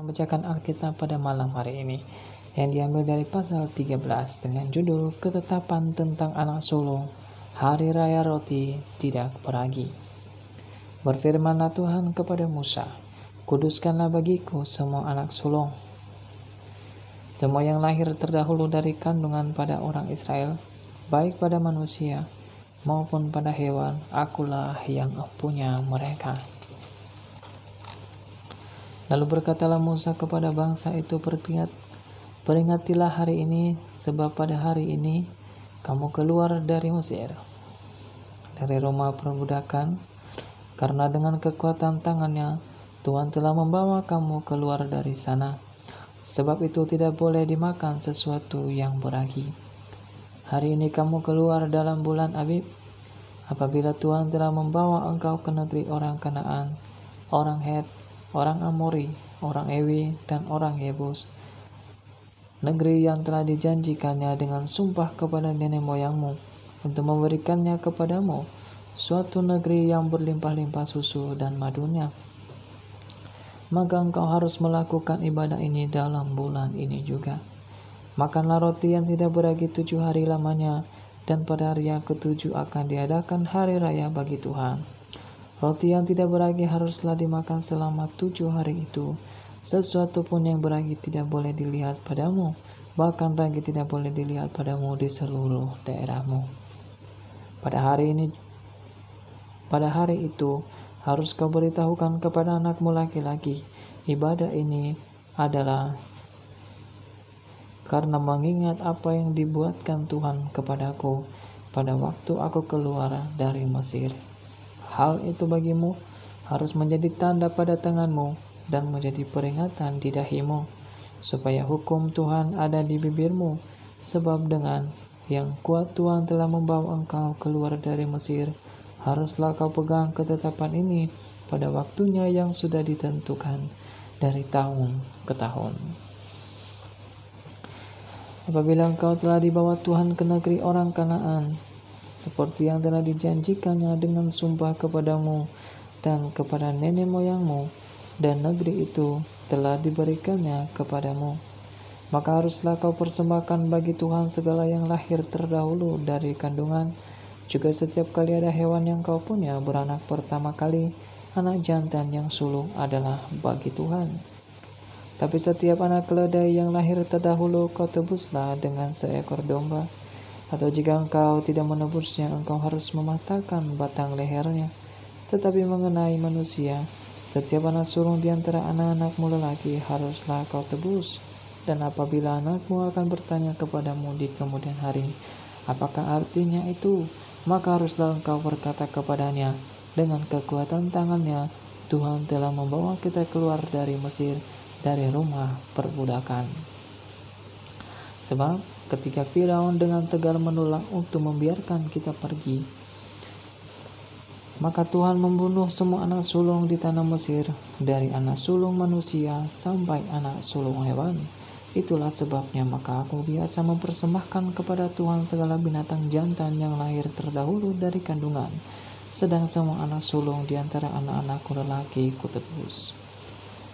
Membacakan Alkitab pada malam hari ini yang diambil dari pasal 13 dengan judul Ketetapan tentang Anak Sulung, Hari Raya Roti Tidak Beragi. Berfirmanlah Tuhan kepada Musa, "Kuduskanlah bagiku semua anak sulung, semua yang lahir terdahulu dari kandungan pada orang Israel, baik pada manusia maupun pada hewan, akulah yang punya mereka." Lalu berkatalah Musa kepada bangsa itu, "Peringatilah hari ini, sebab pada hari ini kamu keluar dari Mesir, dari rumah perbudakan, karena dengan kekuatan tangannya Tuhan telah membawa kamu keluar dari sana. Sebab itu tidak boleh dimakan sesuatu yang beragi. Hari ini kamu keluar dalam bulan Abib, apabila Tuhan telah membawa engkau ke negeri orang Kanaan, orang Het, orang Amori, orang Ewi, dan orang Yebus, negeri yang telah dijanjikannya dengan sumpah kepada nenek moyangmu untuk memberikannya kepadamu, suatu negeri yang berlimpah-limpah susu dan madunya. Maka engkau harus melakukan ibadah ini dalam bulan ini juga. Makanlah roti yang tidak beragi 7 hari lamanya, dan pada hari yang ke-7 akan diadakan hari raya bagi Tuhan. Roti yang tidak beragi haruslah dimakan selama 7 hari itu. Sesuatu pun yang beragi tidak boleh dilihat padamu, bahkan ragi tidak boleh dilihat padamu di seluruh daerahmu. Pada hari itu harus kau beritahukan kepada anakmu laki-laki, ibadah ini adalah karena mengingat apa yang dibuatkan Tuhan kepadaku pada waktu aku keluar dari Mesir. Hal itu bagimu harus menjadi tanda pada tanganmu dan menjadi peringatan di dahimu, supaya hukum Tuhan ada di bibirmu, sebab dengan yang kuat Tuhan telah membawa engkau keluar dari Mesir. Haruslah kau pegang ketetapan ini pada waktunya yang sudah ditentukan dari tahun ke tahun. Apabila engkau telah dibawa Tuhan ke negeri orang Kanaan, seperti yang telah dijanjikannya dengan sumpah kepadamu dan kepada nenek moyangmu, dan negeri itu telah diberikannya kepadamu, maka haruslah kau persembahkan bagi Tuhan segala yang lahir terdahulu dari kandungan. Juga setiap kali ada hewan yang kau punya beranak pertama kali, anak jantan yang sulung adalah bagi Tuhan. Tapi setiap anak keledai yang lahir terdahulu kau tebuslah dengan seekor domba. Atau jika engkau tidak menebusnya, engkau harus mematahkan batang lehernya. Tetapi mengenai manusia, setiap anak sulung di antara anak-anakmu lelaki haruslah kau tebus. Dan apabila anakmu akan bertanya kepadamu di kemudian hari, apakah artinya itu? Maka haruslah engkau berkata kepadanya, dengan kekuatan tangannya, Tuhan telah membawa kita keluar dari Mesir, dari rumah perbudakan. Sebab ketika Firaun dengan tegar menolak untuk membiarkan kita pergi, maka Tuhan membunuh semua anak sulung di tanah Mesir, dari anak sulung manusia sampai anak sulung hewan. Itulah sebabnya maka aku biasa mempersembahkan kepada Tuhan segala binatang jantan yang lahir terdahulu dari kandungan, sedang semua anak sulung di antara anak-anakku lelaki kutebus.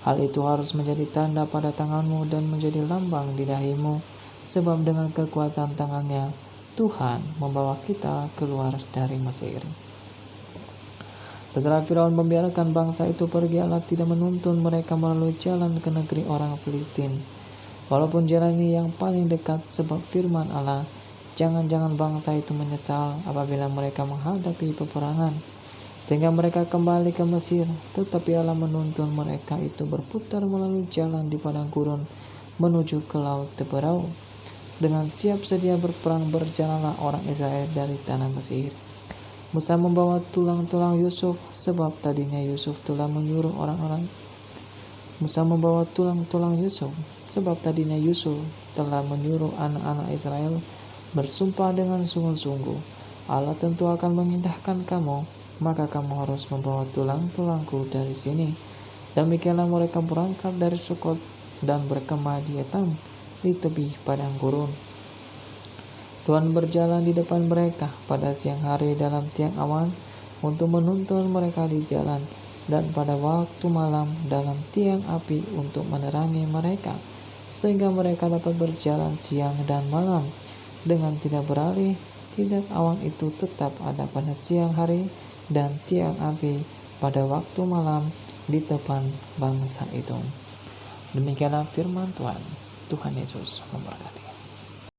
Hal itu harus menjadi tanda pada tanganmu dan menjadi lambang di dahimu, sebab dengan kekuatan tangannya Tuhan membawa kita keluar dari Mesir. Setelah Firaun membiarkan bangsa itu pergi, Allah tidak menuntun mereka melalui jalan ke negeri orang Filistin, walaupun jalan ini yang paling dekat, sebab firman Allah, "Jangan-jangan bangsa itu menyesal apabila mereka menghadapi peperangan, sehingga mereka kembali ke Mesir." Tetapi Allah menuntun mereka itu berputar melalui jalan di padang gurun menuju ke laut Teberau. Dengan siap sedia berperang berjalanlah orang Israel dari tanah Mesir. Musa membawa tulang-tulang Yusuf, sebab tadinya Yusuf telah menyuruh anak-anak Israel bersumpah dengan sungguh-sungguh, "Allah tentu akan mengindahkan kamu, maka kamu harus membawa tulang-tulangku dari sini." Demikianlah mereka berangkat dari Sukot dan berkemah di Etam, di tepi padang gurun. Tuhan berjalan di depan mereka pada siang hari dalam tiang awan untuk menuntun mereka di jalan, dan pada waktu malam dalam tiang api untuk menerangi mereka, sehingga mereka dapat berjalan siang dan malam dengan tidak beralih. Tidak, awan itu tetap ada pada siang hari dan tiang api pada waktu malam di depan bangsa itu. Demikianlah firman Tuhan. Tuhan Yesus memberkati.